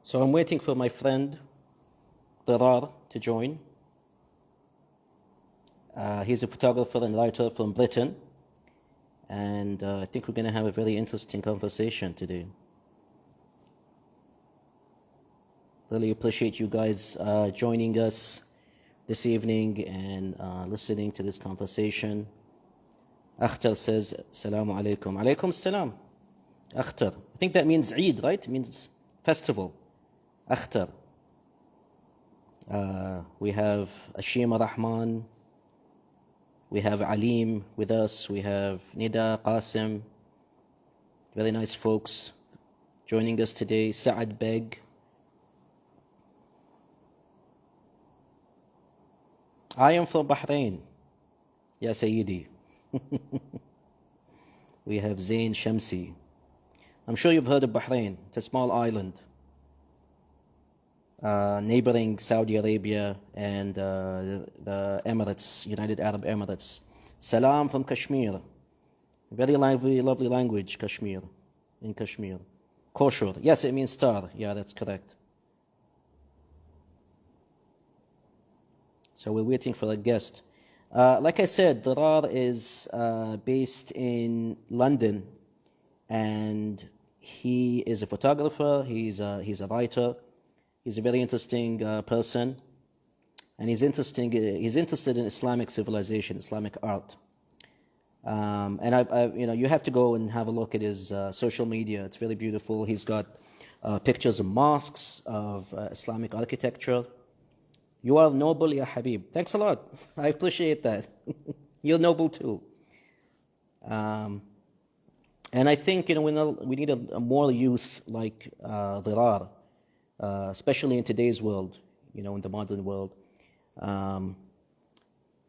So I'm waiting for my friend Zirrar to join. He's a photographer and writer from Britain, and I think we're going to have a very interesting conversation today. Really appreciate you guys joining us this evening and listening to this conversation. Akhtar says, Assalamu alaikum. Alaikum salam. Akhtar. I think that means Eid, right? It means festival. Akhtar. We have Ashima Rahman. We have Alim with us. We have Nida, Qasim. Very nice folks joining us today. Saad Beg. I am from Bahrain. Ya Sayyidi. We have Zain Shamsi. I'm sure you've heard of Bahrain. It's a small island neighboring Saudi Arabia and the Emirates, United Arab Emirates. Salam from Kashmir. Very lovely language, Kashmir, in Kashmir. Kosher. Yes, it means star. Yeah, that's correct. So we're waiting for a guest. Like I said, Zirrar is based in London, and he is a photographer, he's a writer, he's a very interesting person, and he's interested in Islamic civilization, Islamic art. And you have to go and have a look at his social media. It's really beautiful. He's got pictures of mosques, of Islamic architecture. You are noble, Ya Habib. Thanks a lot. I appreciate that. You're noble too. And I think we need a more youth like Zirrar, especially in today's world, in the modern world.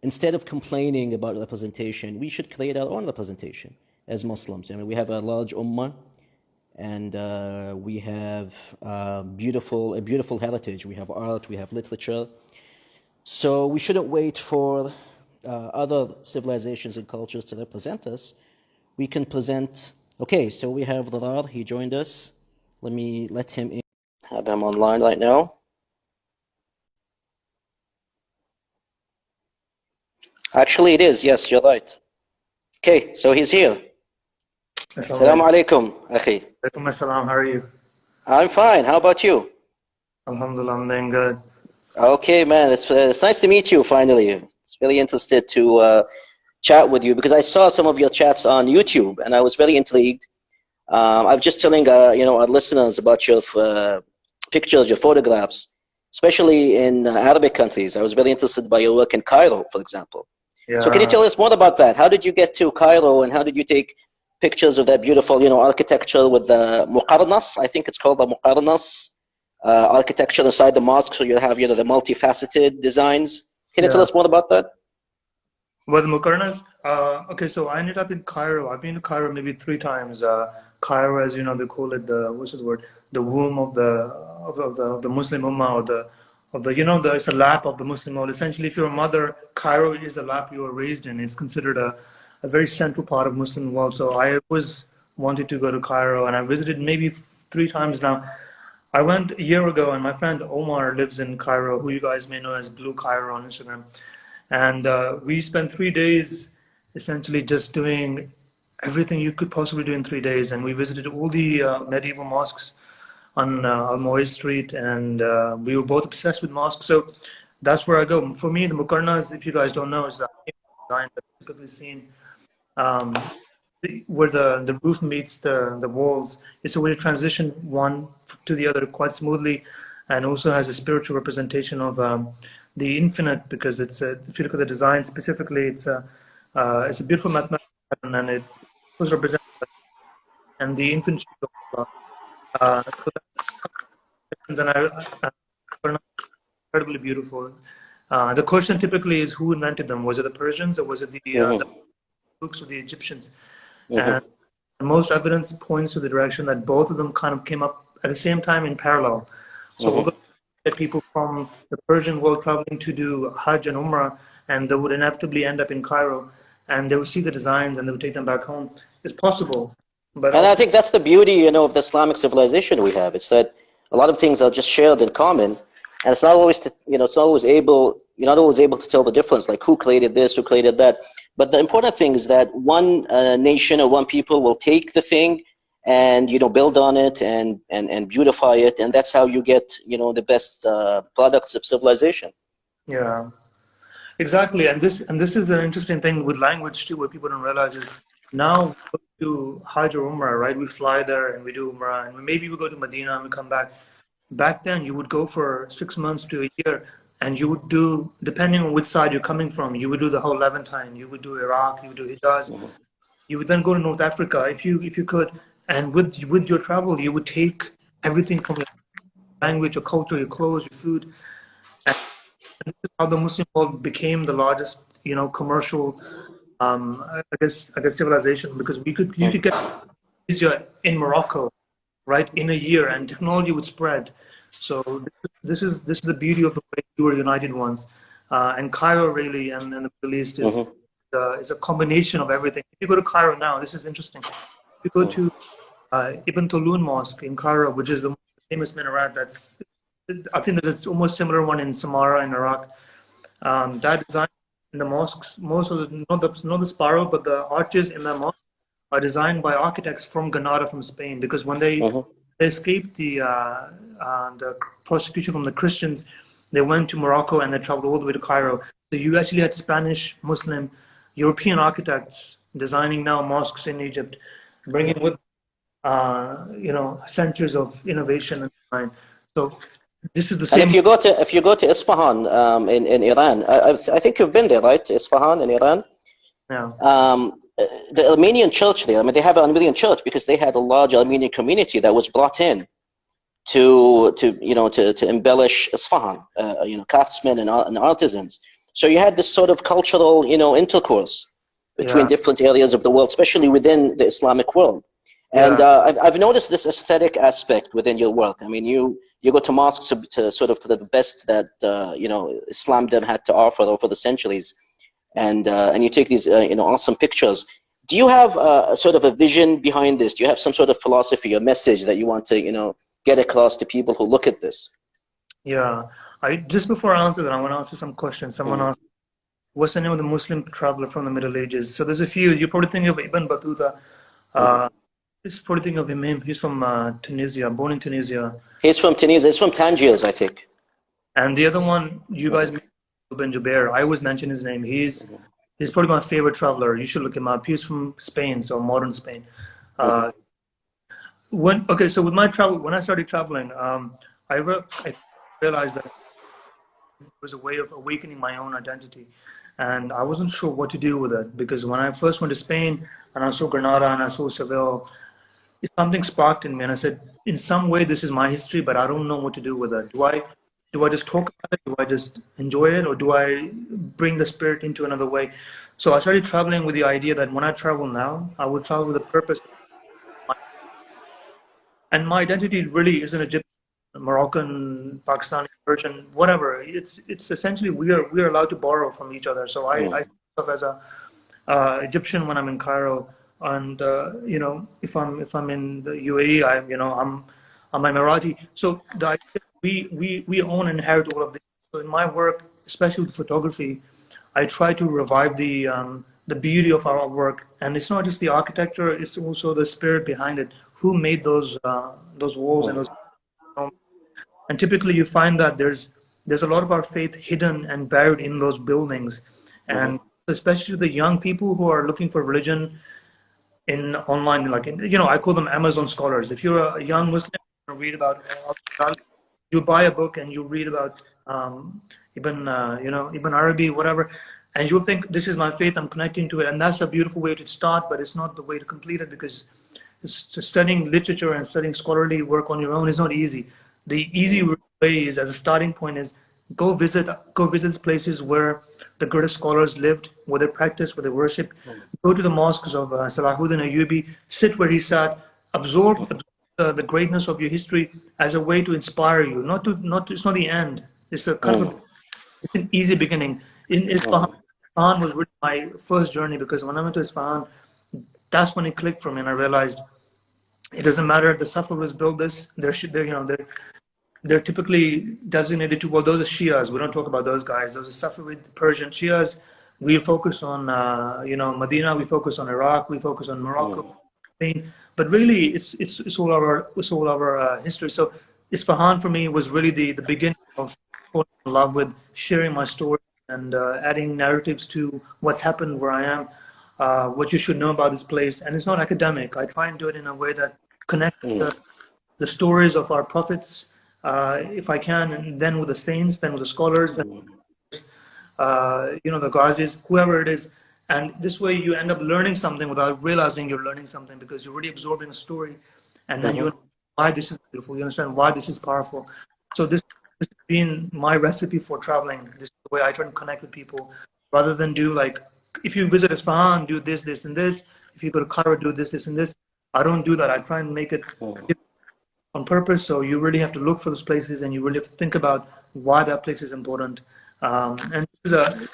Instead of complaining about representation, we should create our own representation as Muslims. I mean, we have a large ummah, and we have a beautiful heritage. We have art, we have literature. So we shouldn't wait for other civilizations and cultures to represent us. We can present. Okay, so we have Zirrar. He joined us. Let me let him in. Have him online right now. Actually, it is. Yes, you're right. Okay, so he's here. Assalamu alaikum, akhi. Alaikum assalam. How are you? I'm fine. How about you? Alhamdulillah, I'm doing good. Okay, man. It's nice to meet you finally. It's really interested to chat with you because I saw some of your chats on YouTube and I was very intrigued. I was just telling our listeners about your pictures, your photographs, especially in Arabic countries. I was very interested by your work in Cairo, for example. Yeah. So can you tell us more about that? How did you get to Cairo and how did you take pictures of that beautiful, architecture with the muqarnas? I think it's called the muqarnas. Architecture inside the mosque, so you have the multifaceted designs. Can you tell us more about that? Well, the Mukarnas, okay, so I ended up in Cairo. I've been to Cairo maybe 3 times. Cairo, as you know, they call it the womb of the Muslim Ummah, it's the lap of the Muslim world. Essentially, if you're a mother, Cairo is the lap you were raised in. It's considered a very central part of Muslim world. So I was wanted to go to Cairo, and I visited maybe 3 times now. I went a year ago, and my friend Omar lives in Cairo, who you guys may know as Blue Cairo on Instagram. And we spent 3 days essentially just doing everything you could possibly do in 3 days. And we visited all the medieval mosques on Al-Mu'izz Street, and we were both obsessed with mosques. So that's where I go. For me, the Mukarnas, if you guys don't know, is the design that's typically seen where the roof meets the walls. It's a way to transition one to the other quite smoothly, and also has a spiritual representation of the infinite, because it's if you look at the design specifically, it's a beautiful mathematical pattern, and it was represented and the infinite of Allah. So and incredibly beautiful. The question typically is, who invented them? Was it the Persians or was it the books of the Egyptians? And most evidence points to the direction that both of them kind of came up at the same time in parallel. So we're going to get people from the Persian world traveling to do Hajj and Umrah, and they would inevitably end up in Cairo, and they would see the designs and they would take them back home. It's possible. But I think that's the beauty, of the Islamic civilization we have. It's that a lot of things are just shared in common, and it's not always it's not always able, you're not always able to tell the difference, like who created this, who created that. But the important thing is that one nation or one people will take the thing and build on it and beautify it, and that's how you get the best products of civilization. Yeah, exactly. And this is an interesting thing with language too, what people don't realize is now we go to Hajj or Umrah, right? We fly there and we do Umrah, and maybe we go to Medina and we come back. Back then, you would go for 6 months to a year, and you would do, depending on which side you're coming from, you would do the whole Levantine, you would do Iraq, you would do Hijaz, you would then go to North Africa if you could, and with your travel, you would take everything from your language, your culture, your clothes, your food, and this is how the Muslim world became the largest, commercial, I guess civilization, because you could get visa in Morocco, right, in a year, and technology would spread. So this is the beauty of the way we were united once, and Cairo really and the Middle East is a combination of everything. If you go to Cairo now, this is interesting. If you go to Ibn Tulun Mosque in Cairo, which is the most famous minaret, I think that it's almost similar one in Samarra in Iraq. That design in the mosques, most of the not the spiral, but the arches in the mosque are designed by architects from Granada, from Spain, because when they escaped the persecution from the Christians, they went to Morocco and they traveled all the way to Cairo. So you actually had Spanish, Muslim, European architects designing now mosques in Egypt, bringing with centuries of innovation and design. So this is the same. And if you go to Isfahan in Iran, I think you've been there, right? Isfahan in Iran. Yeah. The Armenian church there, I mean, they have an Armenian church because they had a large Armenian community that was brought in to embellish Isfahan, craftsmen and artisans. So you had this sort of cultural, intercourse between different areas of the world, especially within the Islamic world. And I've noticed this aesthetic aspect within your work. I mean, you go to mosques to the best that Islam then had to offer over the centuries, and you take these awesome pictures. Do you have sort of a vision behind this? Do you have some sort of philosophy or message that you want to get across to people who look at this? Yeah. Just before I answer that, I want to answer some questions. Someone asked, what's the name of the Muslim traveler from the Middle Ages? So there's a few. You're probably thinking of Ibn Battuta. He's probably thinking of him. He's from Tunisia, born in Tunisia. He's from Tunisia. He's from Tangiers, I think. And the other one, you guys mentioned Ibn Jubair. I always mention his name. He's probably my favorite traveler. You should look him up. He's from Spain, so modern Spain. So with my travel, when I started traveling, I realized that it was a way of awakening my own identity, and I wasn't sure what to do with it, because when I first went to Spain and I saw Granada and I saw Seville, something sparked in me, and I said, in some way this is my history, but I don't know what to do with it. Do I just talk about it? Do I just enjoy it? Or do I bring the spirit into another way? So I started traveling with the idea that when I travel now, I will travel with a purpose. And my identity really isn't Egyptian, Moroccan, Pakistani, Persian, whatever. It's essentially we are allowed to borrow from each other. So I myself as a Egyptian when I'm in Cairo, and if I'm in the UAE, I'm Emirati. So the idea we own and inherit all of this. So in my work, especially with photography, I try to revive the beauty of our work, and it's not just the architecture; it's also the spirit behind it. Who made those walls and those? And typically, you find that there's a lot of our faith hidden and buried in those buildings, and especially the young people who are looking for religion in online, like I call them Amazon scholars. If you're a young Muslim, you read about you buy a book and you read about Ibn Arabi, whatever, and you'll think, this is my faith, I'm connecting to it, and that's a beautiful way to start, but it's not the way to complete it, because studying literature and studying scholarly work on your own is not easy. The easy way is, as a starting point, is go visit places where the greatest scholars lived, where they practiced, where they worshipped. Go to the mosques of Salahuddin Ayyubi, sit where he sat, absorb the greatness of your history as a way to inspire you. It's not the end. It's a kind of it's an easy beginning. In Isfahan was really my first journey, because when I went to Isfahan, that's when it clicked for me, and I realized it doesn't matter if the Safavids built this. they're typically designated to, well, those are Shias. We don't talk about those guys. Those are Safavid Persian Shias. We focus on, Medina. We focus on Iraq. We focus on Morocco, Spain. But really, it's all our history. So Isfahan for me was really the beginning of falling in love with sharing my story and adding narratives to what's happened where I am, what you should know about this place. And it's not academic. I try and do it in a way that connects the stories of our prophets, if I can, and then with the saints, then with the scholars, then, the Ghazis, whoever it is. And this way you end up learning something without realizing you're learning something, because you're really absorbing a story, and then you understand why this is beautiful, you understand why this is powerful. So this has been my recipe for traveling. This is the way I try to connect with people, rather than do like, if you visit Isfahan, do this, this, and this. If you go to Cairo, do this, this, and this. I don't do that. I try and make it on purpose. So you really have to look for those places, and you really have to think about why that place is important. And this is a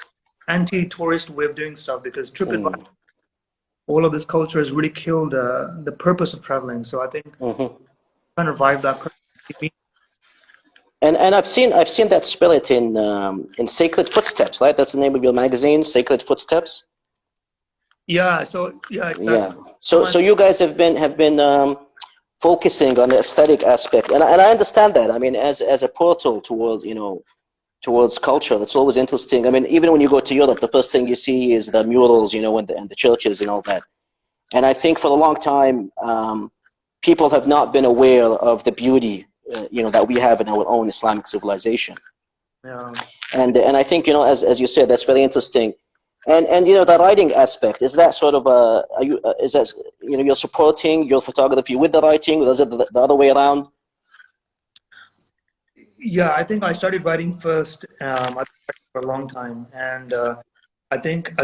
anti-tourist way of doing stuff, because TripAdvisor, all of this culture has really killed the purpose of traveling. So I think trying to revive that purpose. And I've seen that spirit in Sacred Footsteps, right? That's the name of your magazine, Sacred Footsteps. Yeah. So yeah. Yeah. So you guys have been focusing on the aesthetic aspect, and I understand that. I mean, as a portal towards culture, it's always interesting. I mean, even when you go to Europe, the first thing you see is the murals, and the churches and all that. And I think for a long time, people have not been aware of the beauty, that we have in our own Islamic civilization. Yeah. And I think, as you said, that's very interesting. And the writing aspect, is that sort of is that, you're supporting your photography with the writing, or is it the other way around? Yeah, I think I started writing first. I've been writing for a long time, and I think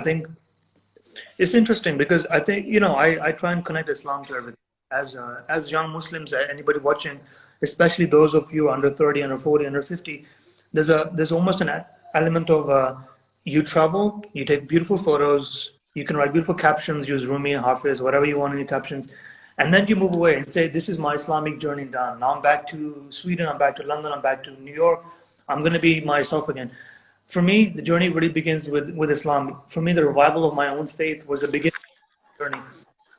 it's interesting, because I think I try and connect Islam to everything. As young Muslims, anybody watching, especially those of you under 30, under 40, under 50, there's almost an element of you travel, you take beautiful photos, you can write beautiful captions, use Rumi, Hafiz, whatever you want in your captions. And then you move away and say, this is my Islamic journey done. Now I'm back to Sweden, I'm back to London, I'm back to New York. I'm going to be myself again. For me, the journey really begins with Islam. For me, the revival of my own faith was a beginning journey.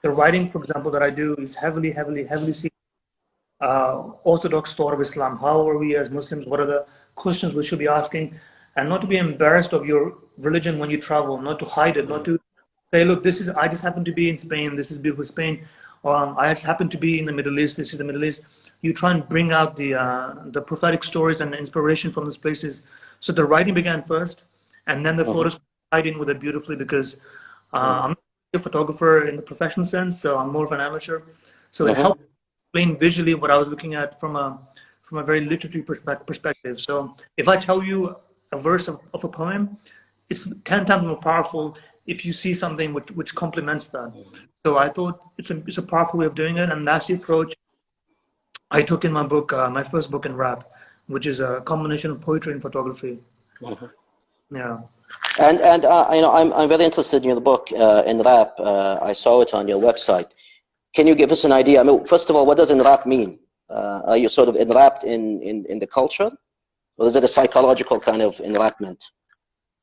The writing, for example, that I do is heavily orthodox thought of Islam. How are we as Muslims? What are the questions we should be asking? And not to be embarrassed of your religion when you travel, not to hide it, not to say, look, I just happen to be in Spain, this is beautiful Spain. I just happen to be in the Middle East, this is the Middle East. You try and bring out the prophetic stories and inspiration from those places. So the writing began first, and then the photos tied in with it beautifully, because I'm not a photographer in the professional sense, so I'm more of an amateur. So it helped explain visually what I was looking at from a very literary perspective. So if I tell you a verse of a poem, it's 10 times more powerful if you see something which complements that. So I thought it's a powerful way of doing it, and that's the approach I took in my book, my first book in rap, which is a combination of poetry and photography. Yeah. And I'm very interested in your book in rap. I saw it on your website. Can you give us an idea? I mean, first of all, what does enwrap mean? Are you sort of enwrapped in the culture, or is it a psychological kind of enwrapment?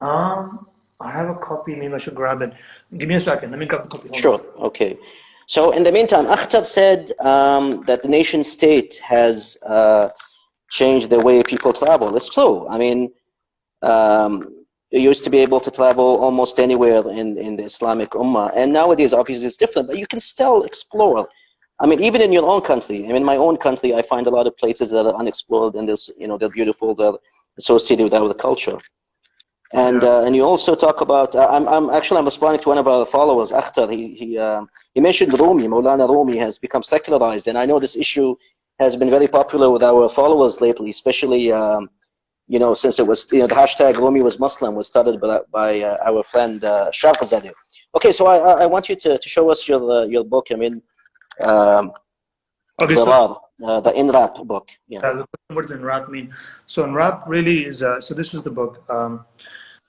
I have a copy. Maybe I should grab it. Give me a second. Let me grab the copy. Sure. Okay. So in the meantime, Akhtar said that the nation state has changed the way people travel. It's true. I mean, you used to be able to travel almost anywhere in the Islamic Ummah, and nowadays obviously it's different, but you can still explore. I mean, even in your own country, I mean, my own country, I find a lot of places that are unexplored, and there's, they're beautiful, they're associated with our culture. And you also talk about, I'm responding to one of our followers, Akhtar. He mentioned Rumi, Maulana Rumi has become secularized, and I know this issue has been very popular with our followers lately, especially since it was, the hashtag Rumi was Muslim was started by our friend Shafazadeh. Okay, so I want you to show us your book. I mean, Zirrar, the enwrap book. Yeah. What does enwrap mean? So enwrap really is, so this is the book.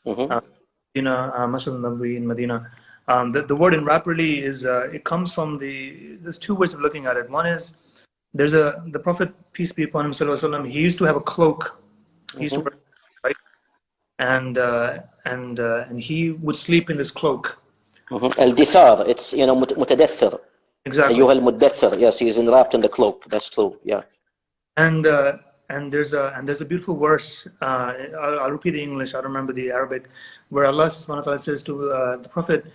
Masjid al-Nabawi in Medina. The word enwrap really is, it comes from there's two ways of looking at it. One is the Prophet, peace be upon him, sallallahu alaihi wasallam, he used to have a cloak. He used to wear, right? And he would sleep in this cloak. الدثار, it's متدثر. Exactly. أيها المدثر. Yes, he is enwrapped in the cloak. That's true. Yeah. And there's a beautiful verse. I'll repeat the English. I don't remember the Arabic, where Allah subhanahu wa ta'ala says to the Prophet,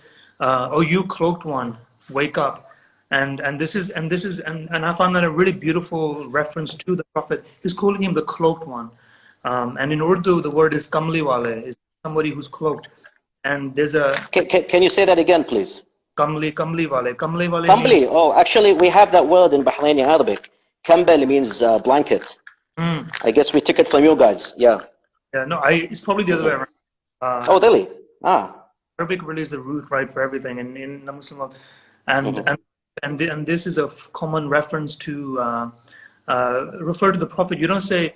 "Oh, you cloaked one, wake up." And I found that a really beautiful reference to the Prophet. He's calling him the cloaked one. And in Urdu, the word is kamli wale, is somebody who's cloaked. And there's a Can you say that again, please? kamli wale. Kamli wale. Kambli. Oh, actually, we have that word in Bahraini Arabic. Kambal means blanket. I guess we took it from you guys. Yeah. Yeah. No, it's probably the other way around. Oh, really? Arabic really is the root, right, for everything in the Muslim world, and this is a common reference to refer to the Prophet. You don't say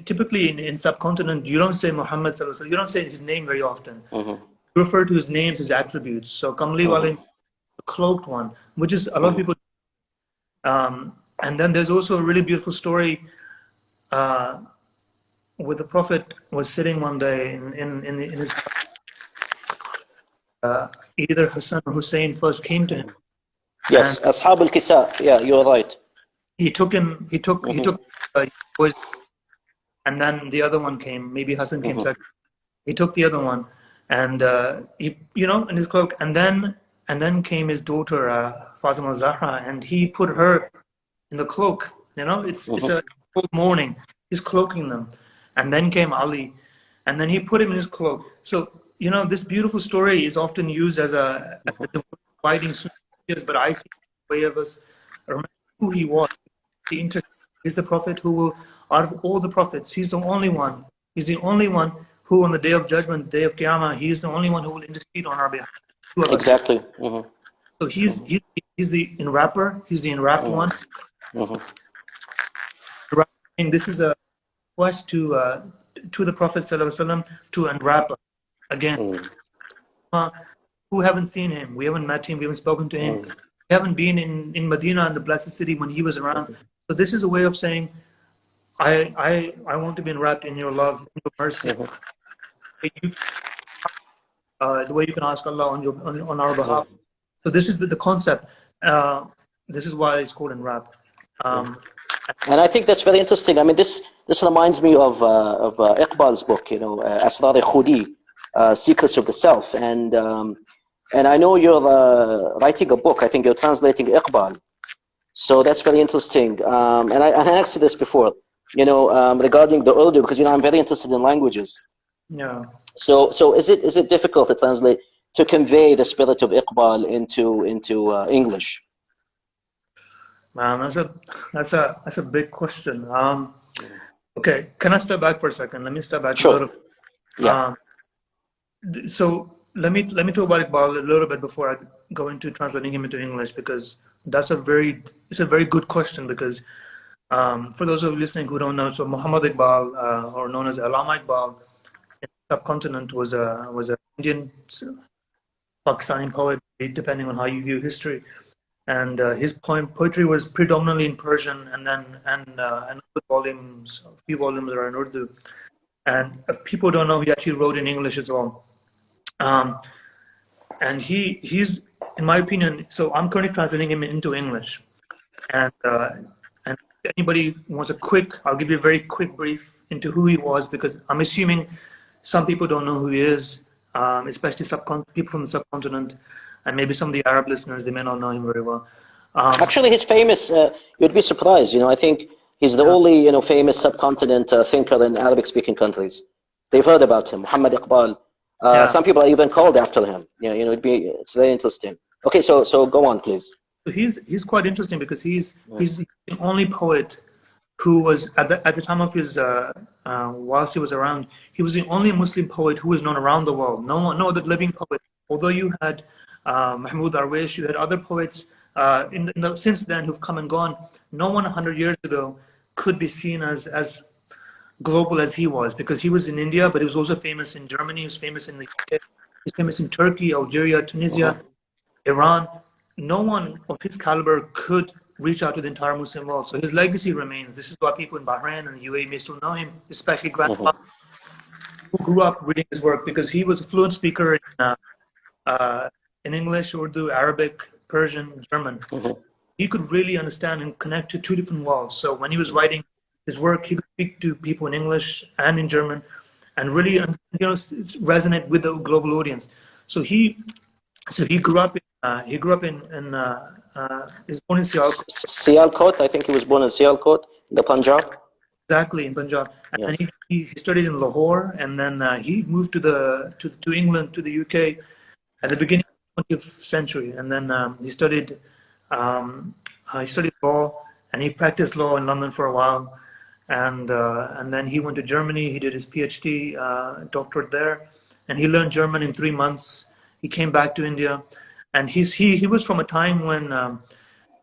typically in subcontinent. You don't say Muhammad sallallahu alaihi wasallam. You don't say his name very often. You refer to his names, his attributes. So Kamli wale, the cloaked one, which is a lot of people. And then there's also a really beautiful story where the Prophet was sitting one day in his either Hassan or Hussein first came to him. Yes, Ashab al-Kisa. Yeah, you're right. He took boys, and then the other one came. Maybe Hassan came second. He took the other one, and he, in his cloak, and then came his daughter Fatima Zahra, and he put her in the cloak. It's a cold morning. He's cloaking them, and then came Ali, and then he put him in his cloak. So this beautiful story is often used as a dividing years, but I see the way of us remember who he was. He's the Prophet who will, out of all the prophets, he's the only one. He's the only one who, on the day of judgment, day of Qiyamah, he is the only one who will intercede on our behalf. Exactly. So he's the enwrapper. He's the enwrapped one. And this is a request to the Prophet ﷺ to unwrap us again. Who haven't seen him? We haven't met him. We haven't spoken to him. We haven't been in Medina, in the blessed city, when he was around. So this is a way of saying, I want to be enwrapped in your love, in your mercy. The way you can ask Allah on our behalf. So this is the concept. This is why it's called enwrap. And I think that's very interesting. I mean, this reminds me of Iqbal's book, Asrar Khudi, Secrets of the Self. And I know you're writing a book. I think you're translating Iqbal. So that's very interesting. And I asked you this before, regarding the Urdu, because I'm very interested in languages. Yeah. So is it difficult to translate, to convey the spirit of Iqbal into English? Man, that's a big question. Okay, can I step back for a second? Let me step back a little. Yeah. So let me talk about Iqbal a little bit before I go into translating him into English, because it's a very good question. Because for those of you listening who don't know, so Muhammad Iqbal, or known as Allama Iqbal, in the subcontinent was an Indian Pakistani poet, depending on how you view history. And his poetry was predominantly in Persian, and a few volumes are in Urdu. And if people don't know, he actually wrote in English as well. And he's, in my opinion, so I'm currently translating him into English. And if anybody wants I'll give you a very quick brief into who he was, because I'm assuming some people don't know who he is, especially people from the subcontinent. And maybe some of the Arab listeners, they may not know him very well. Actually, he's famous. You'd be surprised. I think he's the only, famous subcontinent thinker in Arabic-speaking countries. They've heard about him, Muhammad Iqbal. Some people are even called after him. It's very interesting. Okay, so go on, please. So he's quite interesting because he's the only poet who was at the time of his whilst he was around, he was the only Muslim poet who was known around the world. No other living poet. Although you had Mahmoud Darwish, you had other poets since then who've come and gone. No one 100 years ago could be seen as global as he was, because he was in India, but he was also famous in Germany. He was famous in the UK. He's famous in Turkey, Algeria, Tunisia, Iran. No one of his caliber could reach out to the entire Muslim world. So his legacy remains. This is why people in Bahrain and the UAE may still know him, especially grandfather who grew up reading his work, because he was a fluent speaker in English, Urdu, Arabic, Persian, German. He could really understand and connect to two different worlds. So when he was writing his work, he could speak to people in English and in German, and really, resonate with the global audience. So he grew up he grew up in he was born in Sialkot. Sialkot, I think he was born in Sialkot, the Punjab. Exactly, in Punjab. And Yeah. then he studied in Lahore, and then he moved to England, to the UK at the beginning of the 20th century. And then he studied law, and he practiced law in London for a while. And then he went to Germany. He did his PhD doctorate there, and he learned German in 3 months. He came back to India, and he was from a time when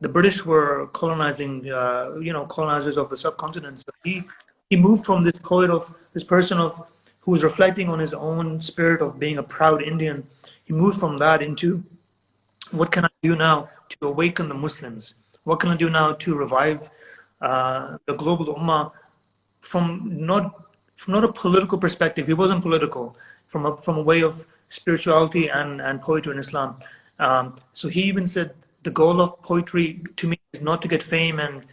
the British were colonizing, colonizers of the subcontinent. So he moved from this person who was reflecting on his own spirit of being a proud Indian. He moved from that into, what can I do now to awaken the Muslims? What can I do now to revive the global ummah from not a political perspective? He wasn't political, from a way of spirituality and poetry in Islam. So he even said, the goal of poetry to me is not to get fame and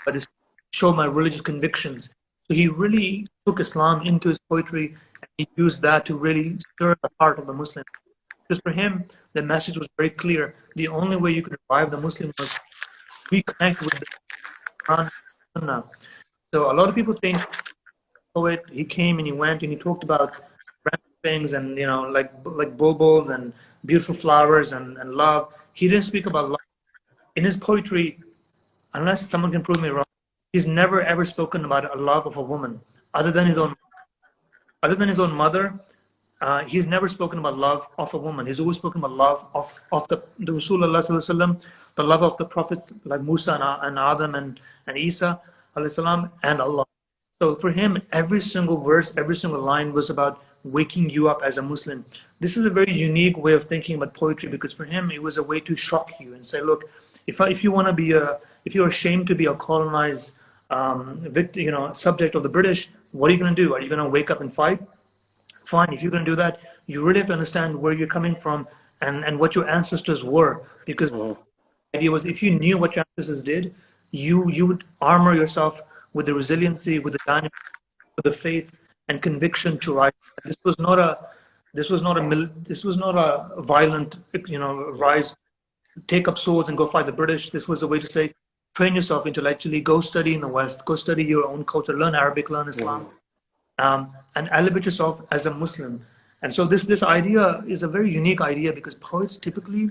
but is to show my religious convictions. So he really took Islam into his poetry, and he used that to really stir the heart of the Muslims. Because for him, the message was very clear. The only way you could revive the Muslims was reconnect with the Quran and Sunnah. So a lot of people think, poet, he came and he went and he talked about random things and, like bulbuls and beautiful flowers and love. He didn't speak about love. In his poetry, unless someone can prove me wrong, he's never ever spoken about a love of a woman other than his own mother. He's never spoken about love of a woman. He's always spoken about love of the Rasulullah, the love of the Prophet, like Musa and Adam and Isa and Allah. So for him, every single verse, every single line was about waking you up as a Muslim. This is a very unique way of thinking about poetry, because for him it was a way to shock you and say, look, if you're ashamed to be a colonized subject of the British, what are you going to do? Are you going to wake up and fight? Fine. If you're going to do that, you really have to understand where you're coming from and what your ancestors were, because the idea was, if you knew what your ancestors did, you would armor yourself with the resiliency, with the dynamism, with the faith and conviction to rise. This was not a violent, rise, take up swords and go fight the British. This was a way to say, train yourself intellectually, go study in the West, go study your own culture, learn Arabic, learn Islam, and elevate yourself as a Muslim. And so this idea is a very unique idea, because poets typically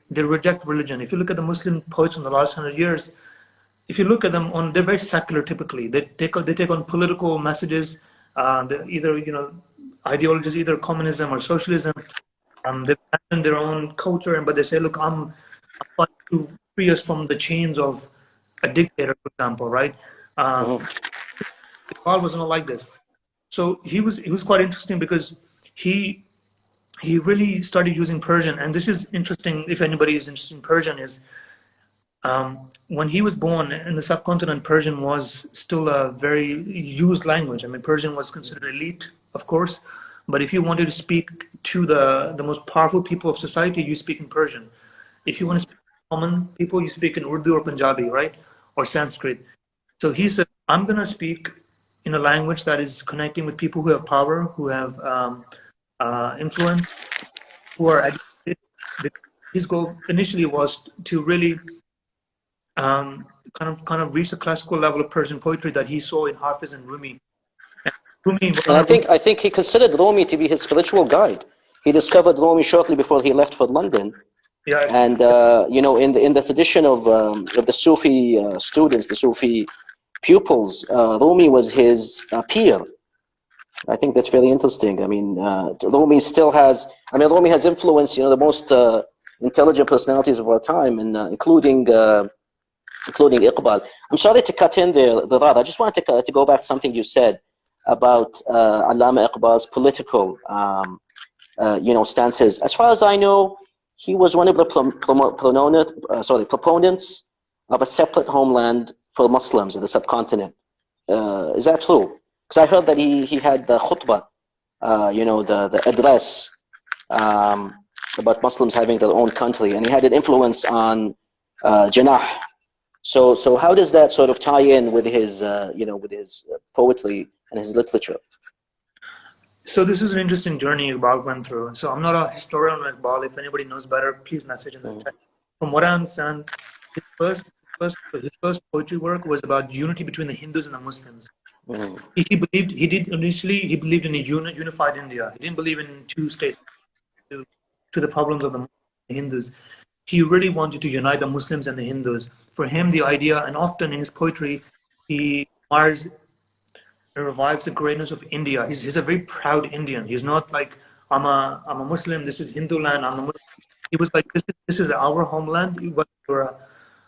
they reject religion. If you look at the Muslim poets in the last 100 years, if you look at them, they're very secular. Typically, they take on political messages. They're either ideologies, either communism or socialism. They abandon their own culture, but they say, look, I'm trying to free us from the chains of a dictator, for example, right? Iqbal was not like this. So he was quite interesting, because he really started using Persian. And this is interesting, if anybody is interested in Persian, is when he was born in the subcontinent, Persian was still a very used language. I mean, Persian was considered elite, of course, but if you wanted to speak to the most powerful people of society, you speak in Persian. If you want to speak to common people, you speak in Urdu or Punjabi, right? Or Sanskrit. So he said, I'm going to speak in a language that is connecting with people who have power, who have influence, who are educated. His goal initially was to really kind of reach the classical level of Persian poetry that he saw in Hafiz and Rumi. And I think he considered Rumi to be his spiritual guide. He discovered Rumi shortly before he left for London. Yeah. And in the tradition of the Sufi students, the Sufi pupils, Rumi was his peer. I think that's very interesting. I mean, Rumi has influenced the most intelligent personalities of our time, and including Iqbal. I'm sorry to cut in there, Zirrar. I just wanted to go back to something you said about Allama Iqbal's political stances. As far as I know, he was one of the proponents of a separate homeland for Muslims in the subcontinent. Is that true? Because I heard that he had the khutbah, the address about Muslims having their own country, and he had an influence on Janah. So how does that sort of tie in with his, with his poetry and his literature? So this is an interesting journey Iqbal went through. So I'm not a historian on Iqbal. If anybody knows better, please message in the chat. From what I understand, his first poetry work was about unity between the Hindus and the Muslims. He believed in a unified India. He didn't believe in two states to the problems of the Hindus. He really wanted to unite the Muslims and the Hindus. For him, the idea, and often in his poetry, he admires and revives the greatness of India. He's a very proud Indian. He's not like, I'm a Muslim, this is Hindu land, I'm a Muslim. He was like, this is our homeland. Whether you're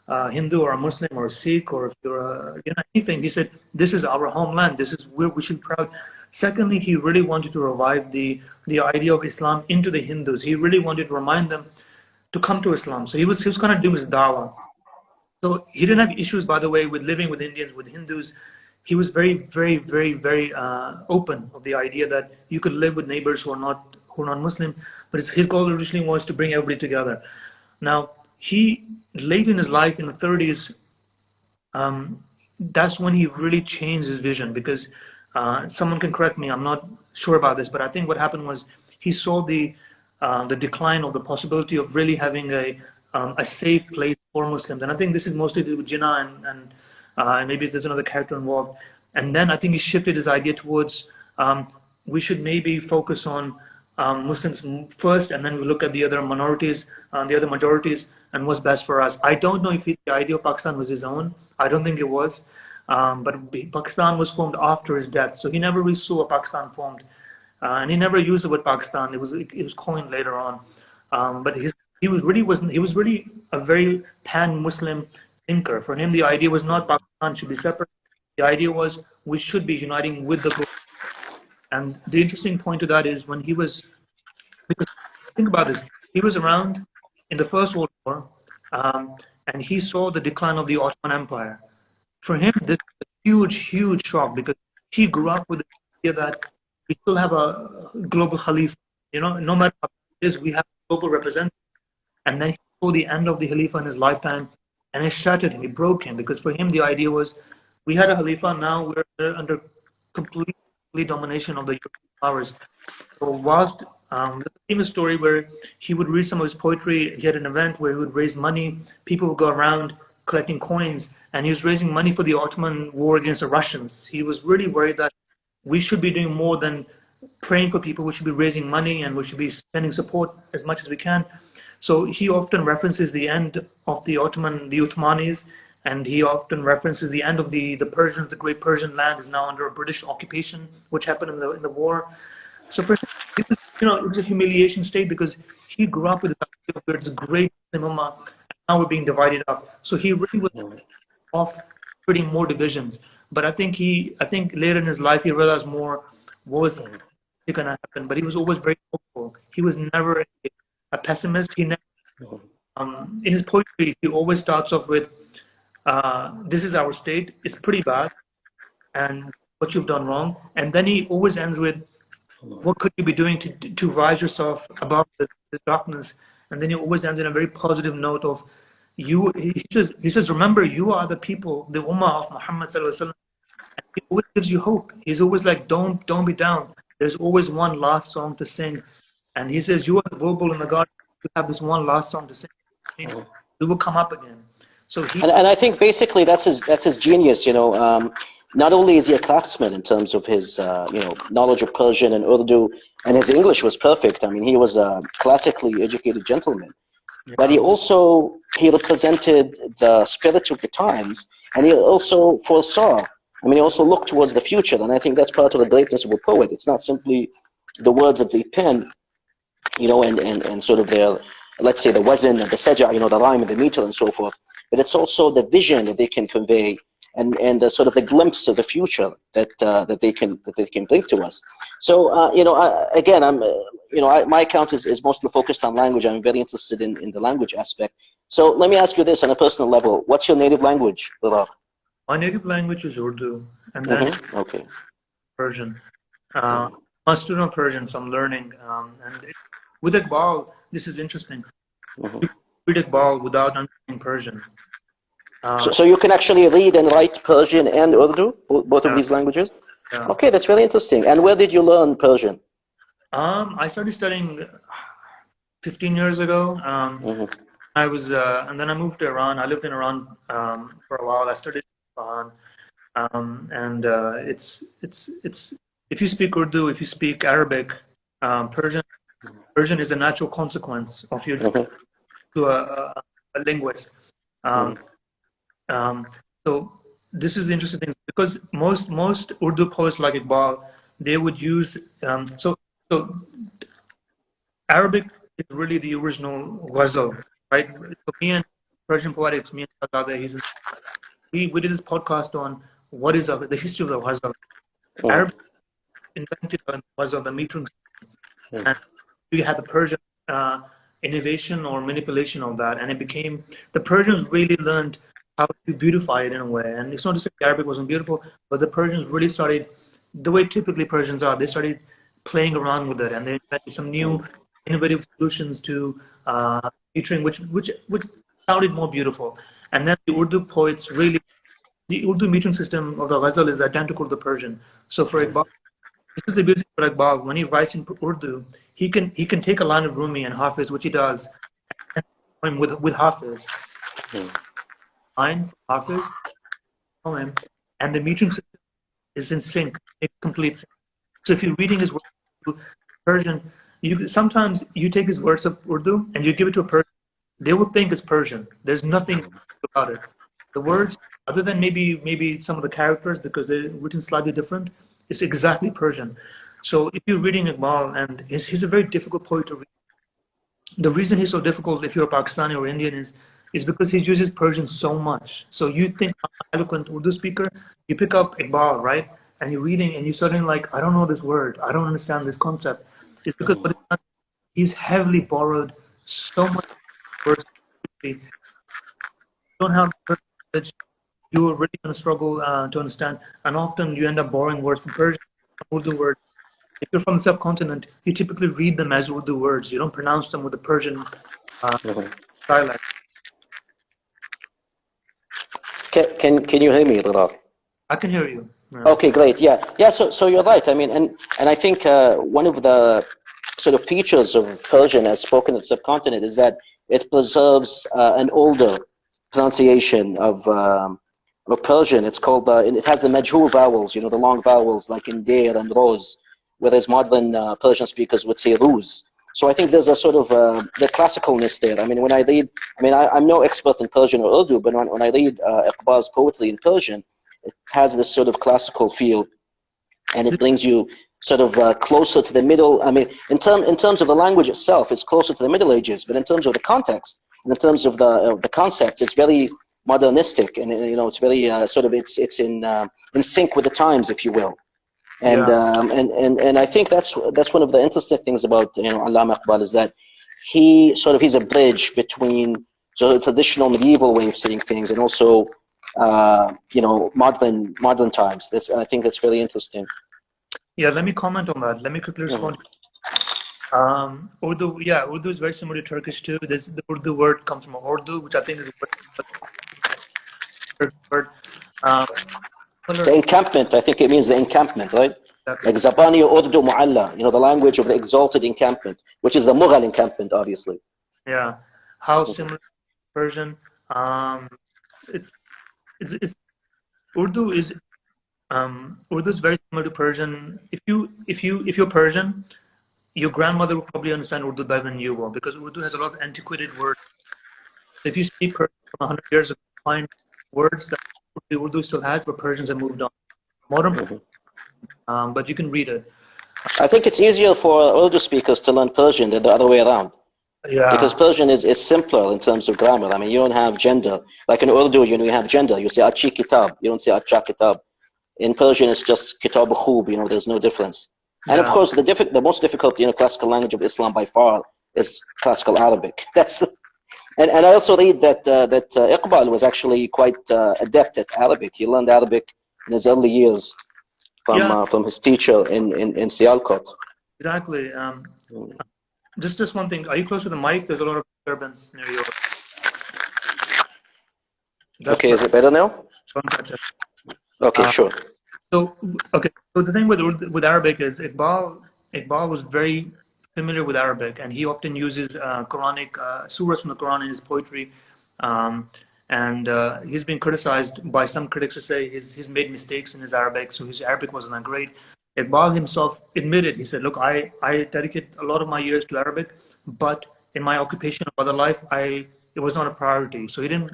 a Hindu or a Muslim or a Sikh, or if you're anything, he said, this is our homeland, this is where we should be proud. Secondly, he really wanted to revive the idea of Islam into the Hindus. He really wanted to remind them to come to Islam. So he was kind of doing his dawah. So he didn't have issues, by the way, with living with Indians, with Hindus. He was very, very, very, very open of the idea that you could live with neighbors who are not Muslim. But his goal originally was to bring everybody together. Now, he, late in his life, in the 30s, that's when he really changed his vision, because someone can correct me, I'm not sure about this, but I think what happened was he saw the decline of the possibility of really having a safe place for Muslims. And I think this is mostly to do with Jinnah and maybe there's another character involved. And then I think he shifted his idea towards we should maybe focus on Muslims first, and then we look at the other minorities, the other majorities, and what's best for us. I don't know if the idea of Pakistan was his own. I don't think it was. But Pakistan was formed after his death, so he never really saw Pakistan formed. And he never used the word Pakistan. It was coined later on. But he was really a very pan-Muslim thinker. For him, the idea was not Pakistan should be separate. The idea was we should be uniting with the group. And the interesting point to that is when he was, because think about this, he was around in the First World War, and he saw the decline of the Ottoman Empire. For him, this is a huge, huge shock, because he grew up with the idea that we still have a global Khalifa. No matter how it is, we have a global representative. And then he saw the end of the Khalifa in his lifetime, and it shattered him, it broke him, because for him the idea was, we had a Khalifa, now we're under complete domination of the European powers. So whilst there's a famous story where he would read some of his poetry, he had an event where he would raise money, people would go around collecting coins, and he was raising money for the Ottoman war against the Russians. He was really worried that we should be doing more than praying for people, we should be raising money, and we should be sending support as much as we can. So he often references the end of the Ottomans, and he often references the end of the Persians. The great Persian land is now under a British occupation, which happened in the war. So for him, it was a humiliation state, because he grew up with this great ummah, and now we're being divided up. So he really was off creating more divisions. But I think later in his life he realized more what was going to happen. But he was always very hopeful. He was never a pessimist. He never, in his poetry, he always starts off with, this is our state, it's pretty bad, and what you've done wrong. And then he always ends with, what could you be doing to rise yourself above this darkness? And then he always ends in a very positive note of, he says, remember, you are the people, the ummah of Muhammad sallallahu alaihi wasallam. And he always gives you hope. He's always like, don't be down. There's always one last song to sing. And he says, you are the bulbul in the garden. You have this one last song to sing. We will come up again. So and I think basically that's his genius. Not only is he a craftsman in terms of his knowledge of Persian and Urdu, and his English was perfect. I mean, he was a classically educated gentleman, but he represented the spirit of the times, and he also foresaw. I mean, he also looked towards the future, and I think that's part of the greatness of a poet. It's not simply the words that they pen, and sort of their, let's say, the wazn and the saj'a, the rhyme and the meter and so forth, but it's also the vision that they can convey and the sort of the glimpse of the future that they can bring to us. So you know, again, my account is mostly focused on language. I'm very interested in the language aspect. So let me ask you this on a personal level: what's your native language, Zirrar? My native language is Urdu, and then Okay. Persian. I'm a student of Persian, so I'm learning. With Iqbal, this is interesting. You read Iqbal without understanding Persian. So you can actually read and write Persian and Urdu, both of these languages? Yeah. Okay, that's very interesting. And where did you learn Persian? I started studying 15 years ago. I was, and then I moved to Iran. I lived in Iran for a while. I studied Iran, it's if you speak Urdu, if you speak Arabic, Persian is a natural consequence of you to a linguist. So this is the interesting thing because most Urdu poets like Iqbal, they would use so Arabic is really the original ghazal, right? So me and Persian poetics, me and Shahzadeh, we did this podcast on what is the history of the ghazal. Arabic invented the ghazal, the metering system, and we had the Persian innovation or manipulation of that, and it became the Persians really learned how to beautify it in a way. And it's not to say Arabic wasn't beautiful, but the Persians really started the way typically Persians are. They started playing around with it, and they invented some new innovative solutions to metering, which sounded more beautiful. And then the Urdu poets really, the Urdu metering system of the ghazal is identical to the Persian. So for Iqbal, this is the beauty of Iqbal. When he writes in Urdu, he can take a line of Rumi and Hafiz, which he does, and with Hafiz, line for Hafiz, poem, and the metering system is in sync, it's complete sync. So if you're reading his words in Persian, sometimes you take his words of Urdu and you give it to a Persian, they will think it's Persian. There's nothing about it. The words, other than maybe some of the characters because they're written slightly different, it's exactly Persian. So if you're reading Iqbal, and he's a very difficult poet to read. The reason he's so difficult if you're a Pakistani or Indian is because he uses Persian so much. So you think I'm an eloquent Urdu speaker, you pick up Iqbal, right? And you're reading and you're suddenly like, I don't know this word. I don't understand this concept. It's because he's heavily borrowed so much words. You don't have the knowledge, you're really going to struggle to understand. And often you end up borrowing words from Persian, Urdu words. If you're from the subcontinent, you typically read them as Urdu words. You don't pronounce them with the Persian dialect. Can you hear me, Zirrar? I can hear you. Yeah. Okay, great. Yeah. So you're right. I mean, and I think one of the sort of features of Persian as spoken in the subcontinent is that it preserves an older pronunciation of Persian. It's called it has the majhul vowels, the long vowels like in der and roz, whereas modern Persian speakers would say ruz. So I think there's a sort of the classicalness there. I mean, when I read, I'm no expert in Persian or Urdu, but when I read Iqbal's poetry in Persian, it has this sort of classical feel, and it brings you sort of closer to the middle. I mean, in terms of the language itself, it's closer to the Middle Ages, but in terms of the context, and in terms of the concepts, it's very modernistic, and it's very sort of it's in sync with the times, if you will. And and I think that's one of the interesting things about Allama Iqbal is that he's a bridge between the traditional medieval way of seeing things and also modern times. I think that's very interesting. Yeah, let me comment on that. Let me quickly respond. Urdu, Urdu is very similar to Turkish too. The Urdu word comes from Urdu, which I think is a word. The encampment, I think it means the encampment, right? Exactly. Like Zabani Urdu Mu'alla, the language of the exalted encampment, which is the Mughal encampment, obviously. Yeah. How similar to Persian? It's Urdu is very similar to Persian. If you're Persian, your grandmother will probably understand Urdu better than you will because Urdu has a lot of antiquated words. If you speak Persian from 100 years ago, you find words that Urdu still has, but Persians have moved on. Modern, but you can read it. I think it's easier for Urdu speakers to learn Persian than the other way around. Because Yeah. Persian is simpler in terms of grammar. I mean, you don't have gender. Like in Urdu, you have gender. You say achi kitab. You don't say acha kitab. In Persian, it's just kitab khub. There's no difference. And of Yeah. course, the most difficult, classical language of Islam by far is classical Arabic. And I also read that Iqbal was actually quite adept at Arabic. He learned Arabic in his early years Yeah, from his teacher in Sialkot. exactly. Just one thing. Are you close to the mic? There's a lot of disturbance near you. That's Okay, is perfect. it better now? Don't touch it. Okay, Uh, sure. so okay. So the thing with Arabic is Iqbal was very familiar with Arabic, and he often uses Quranic surahs from the Quran in his poetry. Um, and he's been criticized by some critics to say he's made mistakes in his Arabic, so his Arabic wasn't that great. Iqbal himself admitted, he said, look, I dedicate a lot of my years to Arabic, but in my occupation of other life, it was not a priority. So he didn't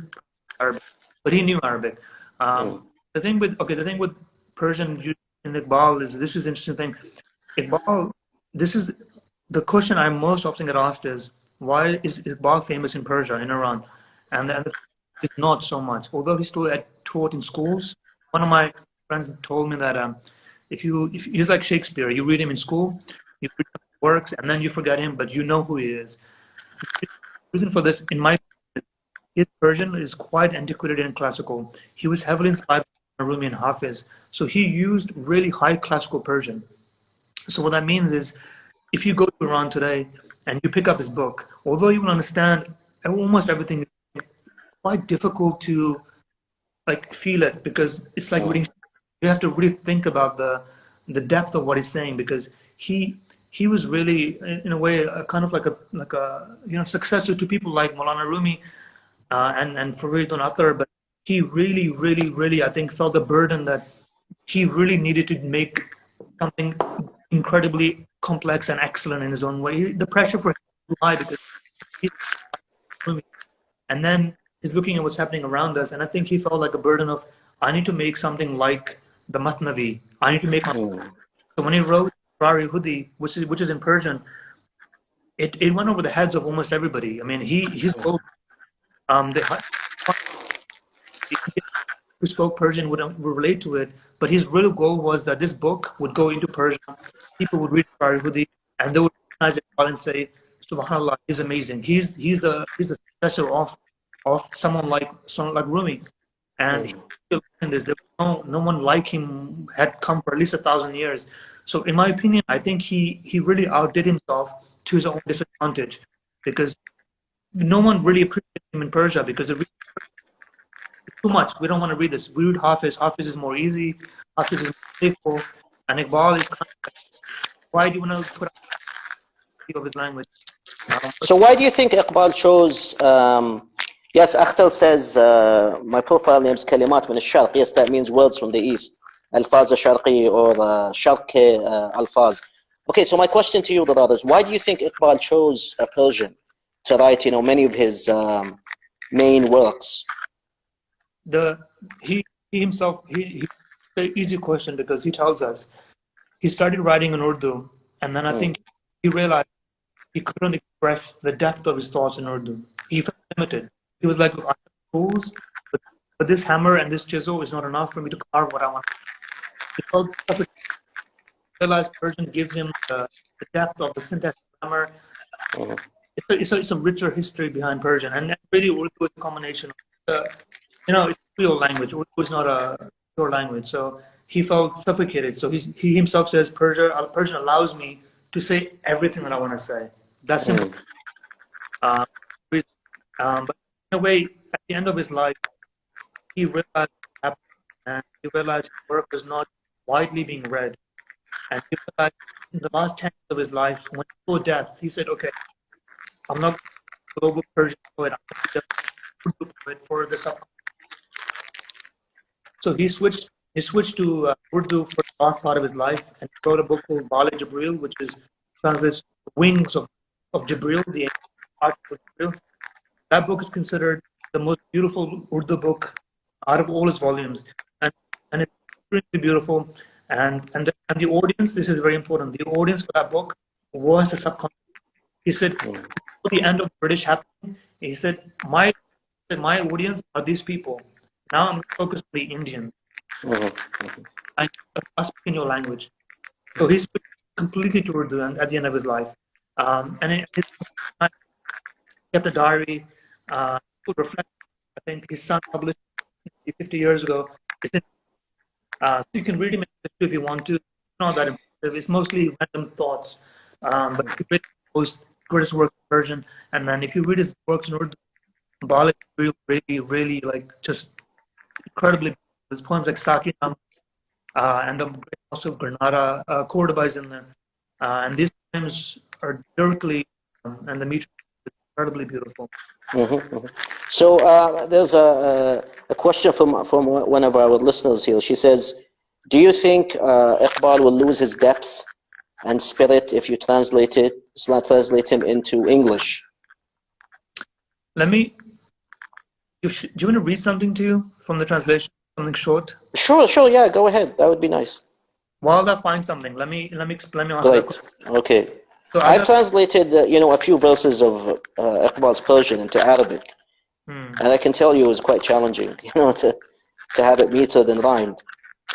Arabic, but he knew Arabic. Mm. The thing with Persian in Iqbal is this is the interesting thing. Iqbal, this is the question I most often get asked is why is Iqbal famous in Persia, in Iran? And it's not so much. Although he still taught in schools, one of my friends told me that if he's like Shakespeare, you read him in school, you read his works, and then you forget him, but you know who he is. The reason for this, in my opinion, his Persian is quite antiquated and classical. He was heavily inspired by Rumi and Hafiz, so he used really high classical Persian. So what that means is, if you go to Iran today and you pick up his book, although you will understand almost everything, it's quite difficult to like feel it because it's like reading. Mm. You have to really think about the depth of what he's saying because he was really in a way a kind of like a successor to people like Maulana Rumi and Farid Athar, but he really I think felt the burden that he really needed to make something incredibly complex and excellent in his own way. The pressure for him was too high because he's Rumi. And then he's looking at what's happening around us, and I think he felt like a burden of I need to make something like the Matnavi. I need to make my Mm. so when he wrote Rari Hudi, which is in Persian, it went over the heads of almost everybody. I mean, his goal, the who spoke Persian would relate to it, but his real goal was that this book would go into Persian. People would read Rari Hudi, and they would recognize it and say, "Subhanallah, he's amazing. He's the successor of someone like Rumi." And he Mm. still in this. There was no one like him had come for at least 1,000 years. So in my opinion, I think he really outdid himself to his own disadvantage because no one really appreciates him in Persia because it's too much. We don't want to read this. We read Hafiz. Hafiz is more easy. Hafiz is more playful. And Iqbal is kind of like, why do you want to put out of his language? So why do you think Iqbal chose? Yes, Akhtar says my profile name is Kalimat min al-Sharq. Yes, that means words from the east. Alfaz al-Sharqi or Sharqi Alfaz. Okay, so my question to you, brother, is why do you think Iqbal chose Persian to write, many of his main works? The he himself it's an easy question because he tells us he started writing in Urdu, and then I Mm. think he realized he couldn't express the depth of his thoughts in Urdu. He felt limited. He was like, "Look, I have tools, but this hammer and this chisel is not enough for me to carve what I want." He felt suffocated. He realized Persian gives him the depth of the syntax grammar. Mm. It's a richer history behind Persian, and really Urdu is a combination of it's a real language. Urdu is not a pure language, so he felt suffocated. So he himself says Persian allows me to say everything that I want to say. That's simple. Mm. Uh, but in a way, at the end of his life, he realized what happened, and he realized his work was not widely being read. And he realized in the last 10 years of his life, when he saw death, he said, "Okay, I'm not a global Persian poet. I'm going to be a Urdu poet for the subcontinent." So he switched to Urdu for the last part of his life, and he wrote a book called Bale Jibril, which is translates wings of Jibril, the art of Jibril. That book is considered the most beautiful Urdu book out of all its volumes, and it's extremely beautiful. And the audience, this is very important. The audience for that book was the subcontinent. He said, at the end of British happening, he said, my audience are these people. Now I'm focused on the Indians. I speak in your language. So he switched completely to Urdu at the end of his life. And he kept a diary, would reflect. I think his son published 50 years ago. So you can read him if you want to. It's not that impressive. It's mostly random thoughts. But if you read most greatest work in Persian, and then if you read his works in Urdu, Balik is really like just incredibly. His poems like Sakinam and the Great House of Granada, Cordoba is in there. And these poems are lyrically, and the meter is incredibly beautiful. So there's a question from one of our listeners here. She says, do you think Iqbal will lose his depth and spirit if you translate him into English? Let me. Do you want to read something to you from the translation? Something short? Sure, yeah, go ahead. That would be nice. While I find something, let me answer that Great. question. Okay. So I've translated, a few verses of Iqbal's Persian into Arabic, and I can tell you it was quite challenging, to have it metered and rhymed.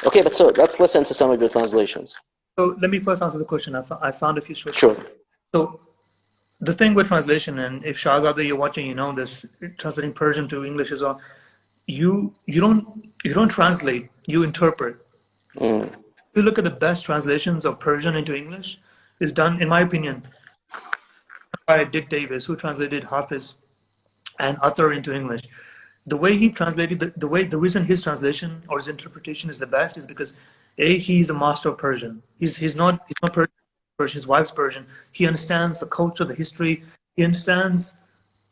Okay, but so let's listen to some of your translations. So let me first answer the question. I found a few short. Sure. So the thing with translation, and if Shahzada you're watching, you know this, translating Persian to English as well. You don't translate, you interpret. If you look at the best translations of Persian into English, is done, in my opinion, by Dick Davis, who translated Hafiz and Athar into English. The way he translated, the reason his translation or his interpretation is the best is because he's a master of Persian. He's not Persian. His wife's Persian. He understands the culture, the history. He understands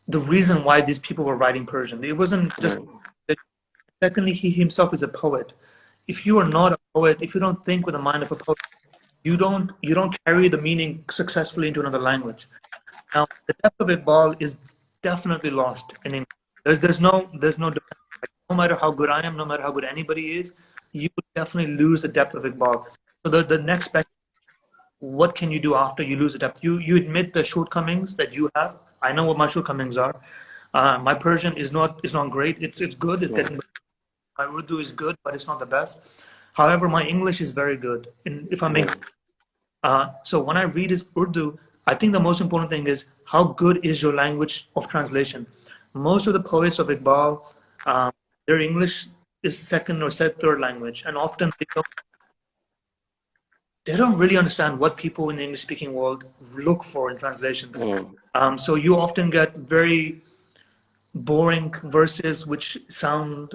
the reason why these people were writing Persian. It wasn't just. Secondly, he himself is a poet. If you are not a poet, if you don't think with the mind of a poet, you don't carry the meaning successfully into another language. Now, the depth of Iqbal is definitely lost in English. There's no no matter how good I am, no matter how good anybody is, you would definitely lose the depth of Iqbal. So the next best, what can you do after you lose the depth? You admit the shortcomings that you have. I know what my shortcomings are. My Persian is not great. It's good. It's getting. My Urdu is good, but it's not the best. However, my English is very good. If I make so when I read his Urdu, I think the most important thing is how good is your language of translation. Most of the poets of Iqbal, their English is second or third language, and often they don't really understand what people in the English-speaking world look for in translations. So you often get very boring verses which sound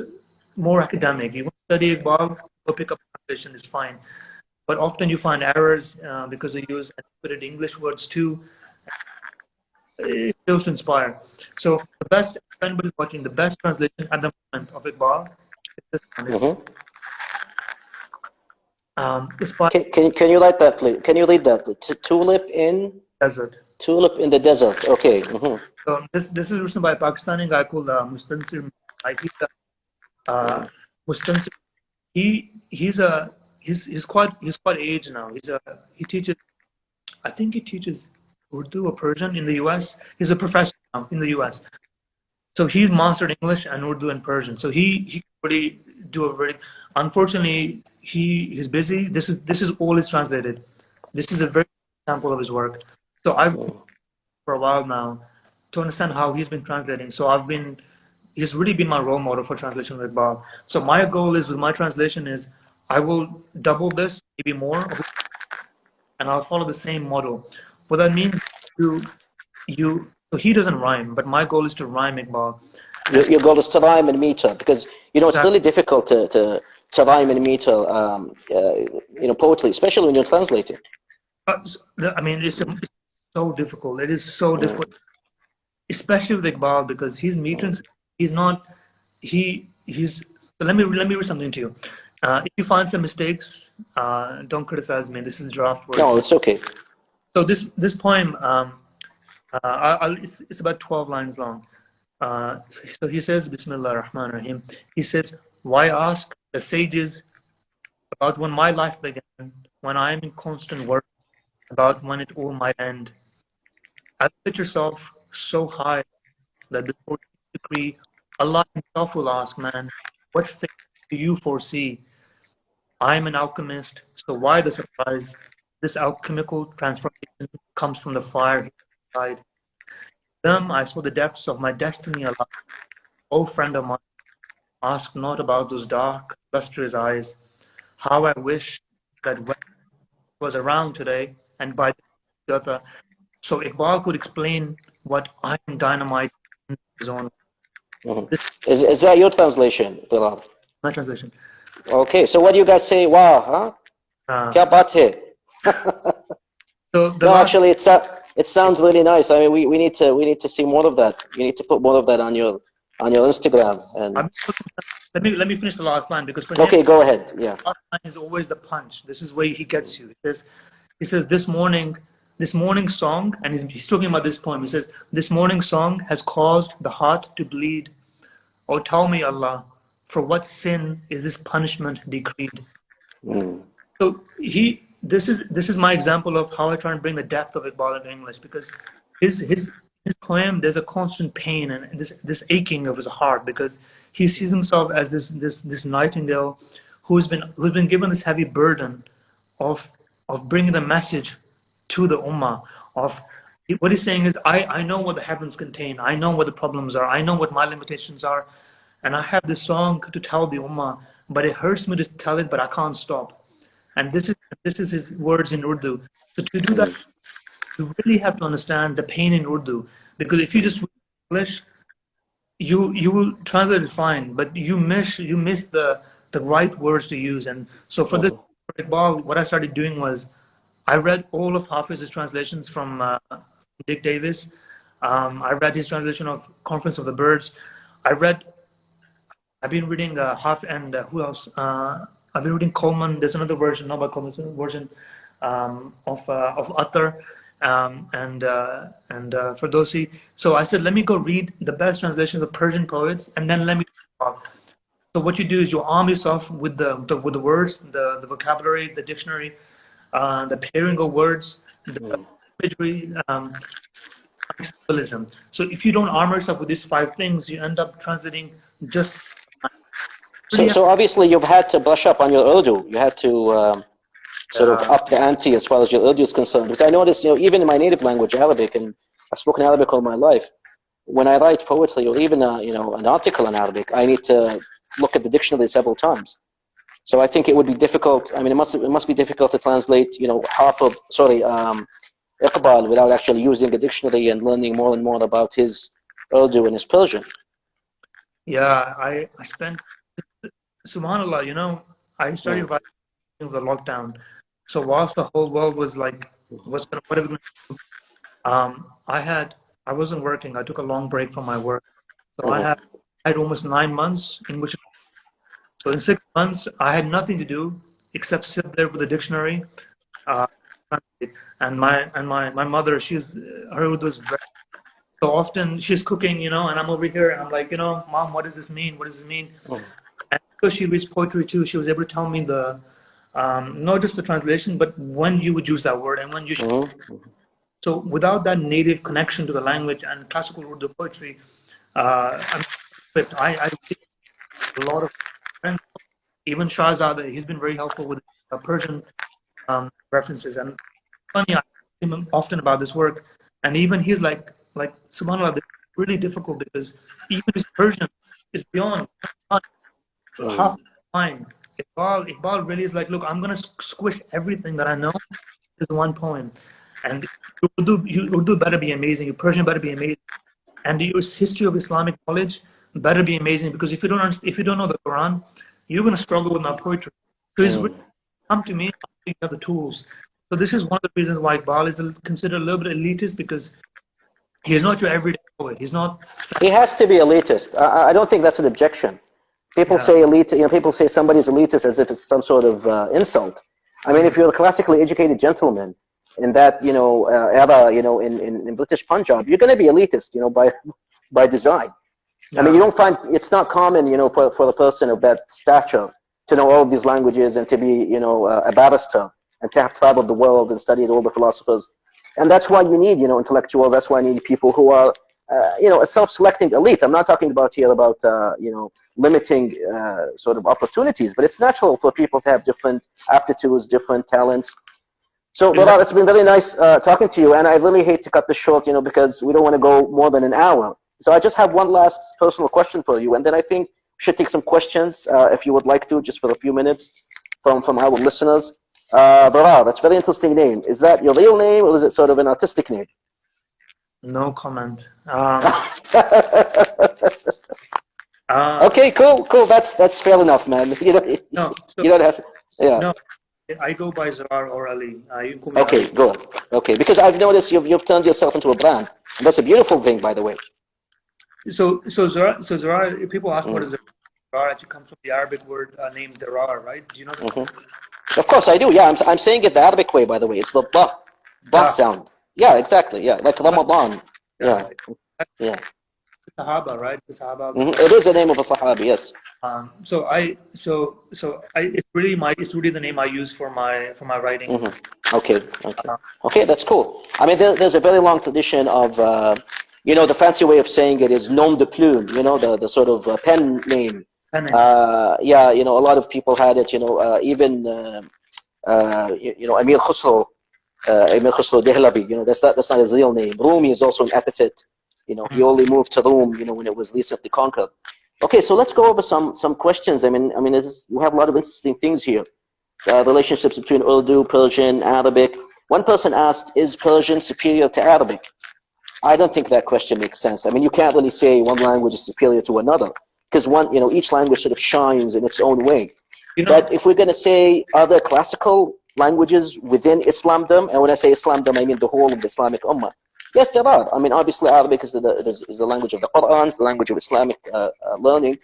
more academic. You want to study Iqbal, go pick up translation, is fine. But often you find errors because they use antiquated English words too. It fails to inspire. So the best, if anybody's watching, the best translation at the moment of Iqbal is this one. Can you write that, please? Can you read that, please? Tulip in Desert. Tulip in the desert. Okay. So this is written by a Pakistani guy called Mustansir. Mustansir. He's quite aged now. He teaches. I think he teaches Urdu or Persian in the U.S. He's a professor now in the U.S. So he's mastered English and Urdu and Persian. So he really do a very. Unfortunately, he's busy. This is all is translated. This is a very example of his work. So I've for a while now to understand how he's been translating. So he's really been my role model for translation with Iqbal. So my goal is with my translation is I will double this, maybe more, and I'll follow the same model. What that means, so he doesn't rhyme, but my goal is to rhyme Iqbal. Your goal is to rhyme and meter, because it's really difficult to rhyme and meter, poetry, especially when you're translating. I mean, it's so difficult. It is so difficult, especially with Iqbal, because he's metering. He's not. He's. So let me read something to you. If you find some mistakes, don't criticize me. This is draft work. No, it's okay. So this poem, it's about 12 lines long. So he says, Bismillah ar-Rahman ar-Rahim. He says, why ask the sages about when my life began, when I am in constant work about when it all might end? elevate yourself so high that before you decree, Allah Himself will ask, man, what fate do you foresee? I am an alchemist, so why the surprise? This alchemical transformation comes from the fire inside. Them I saw the depths of my destiny, Allah. O friend of mine, ask not about those dark, lustrous eyes. How I wish that when I was around today and by the other, so Iqbal could explain what I am dynamite in his own. Mhm. This Is that your translation, Bilal? is my translation. Okay, so what do you guys say? Wow, huh? Kya baat hai? So the No, last, actually, it sounds really nice. I mean, we need to see more of that. You need to put more of that on your Instagram. And let me finish the last line because for him, okay, go ahead. Yeah. the last line is always the punch. This is where he gets you. He says this morning song, and he's talking about this poem. He says, this morning song has caused the heart to bleed. Oh, tell me, Allah, for what sin is this punishment decreed? Mm. So this is my example of how I try and bring the depth of Iqbal into English, because his poem, there's a constant pain and this aching of his heart, because he sees himself as this nightingale who's been given this heavy burden of bringing the message to the ummah. Of what he's saying is, I know what the heavens contain, I know what the problems are, I know what my limitations are, and I have this song to tell the ummah, but it hurts me to tell it, but I can't stop. And this is his words in Urdu. So to do that, you really have to understand the pain in Urdu, because if you just read English, you will translate it fine, but you miss the right words to use. And so for this, Mhm. for Iqbal, what I started doing was I read all of Hafiz's translations from Dick Davis. I read his translation of Conference of the Birds. I read I've been reading Half and who else? I've been reading Coleman. There's another version, not by Coleman, there's another version of Athar and Ferdowsi. So I said, let me go read the best translations of Persian poets, and then let me talk. So what you do is you arm yourself with the words, the vocabulary, the dictionary, the pairing of words, the imagery, symbolism. So if you don't armor yourself with these five things, you end up translating just So, really. so obviously you've had to brush up on your Urdu. You had to sort of up the ante as far as your Urdu is concerned. Because I noticed, even in my native language, Arabic, and I've spoken Arabic all my life, when I write poetry or even an article in Arabic, I need to look at the dictionary several times. So I think it would be difficult. I mean, it must be difficult to translate, Iqbal without actually using a dictionary and learning more and more about his Urdu and his Persian. Yeah, I spent, subhanallah, I studied Mm. about the lockdown. So whilst the whole world was like, what are we gonna do? I wasn't working. I took a long break from my work. So I Mhm. had almost 9 months in which, so in 6 months, I had nothing to do except sit there with a dictionary. Uh, and my mother, her Urdu is very, so often she's cooking, and I'm over here and I'm like, Mom, what does this mean? What does this mean? Mhm. And because she reads poetry too, she was able to tell me not just the translation, but when you would use that word and when you should. Mhm. So without that native connection to the language and classical Urdu poetry, I'm equipped. I read a lot of friends, even Shahzada, he's been very helpful with Persian references. And funny, I ask him often about this work, and even he's like subhanallah, this is really difficult because even his Persian is beyond half Mhm. fine. Iqbal really is like, look, I'm gonna squish everything that I know is one poem, and Urdu better be amazing. Your Persian better be amazing, and your history of Islamic knowledge better be amazing. Because if you don't know the Quran, you're gonna struggle with my poetry. So it's really, Mhm. come to me. You have the tools. So this is one of the reasons why Iqbal is considered a little bit elitist, because he's not your everyday poet. He's not. He has to be elitist. I don't think that's an objection. People Yeah. say elite. People say somebody's elitist as if it's some sort of insult. I mean, Mm. if you're a classically educated gentleman in that era, in British Punjab, you're going to be elitist, by design. I mean, you Yeah. don't find it's not common, for a person of that stature to know all of these languages and to be, a barrister and to have traveled the world and studied all the philosophers And that's why you need, intellectuals. That's why you need people who are, a self-selecting elite. I'm not talking about here about, limiting sort of opportunities, but it's natural for people to have different aptitudes, different talents. So, Zirrar, it's been very nice talking to you, and I really hate to cut this short, because we don't want to go more than an hour. So I just have one last personal question for you, and then I think we should take some questions, if you would like to, just for a few minutes from our listeners. Zirrar, that's a very interesting name. Is that your real name, or is it sort of an artistic name? No comment. Okay, cool. That's fair enough, man. No, so, You don't have, yeah. no, I go by Zirrar or Ali. You can call me Okay, Ali. good. Okay, because I've noticed you've turned yourself into a brand, and that's a beautiful thing, by the way. So Zirrar, if people ask what is Zirrar, actually comes from the Arabic word named Dirar, right? Do you know that? Of course I do. Yeah, I'm saying it the Arabic way, by the way. It's the ba sound. Yeah, exactly. Yeah, like Ramadan. Yeah, yeah. Sahaba, right? The Sahaba. It is the name of a Sahabi. Yes. It's really the name I use for my writing. Okay. Okay, that's cool. I mean, there's a very long tradition of, the fancy way of saying it is nom de plume. The sort of pen name. Yeah, a lot of people had it. Even Amir Khusro, Dehlavi. That's not his real name. Rumi is also an epithet. He only moved to Rome, when it was recently conquered. Okay, so let's go over some questions. I mean, we have a lot of interesting things here. Relationships between Urdu, Persian, Arabic. One person asked, is Persian superior to Arabic? I don't think that question makes sense. I mean, you can't really say one language is superior to another, because each language sort of shines in its own way. But if we're going to say, are there classical languages within Islamdom? And when I say Islamdom, I mean the whole of the Islamic Ummah. Yes, there are. I mean, obviously, Arabic is the language of the Quran, it's the language of Islamic learning.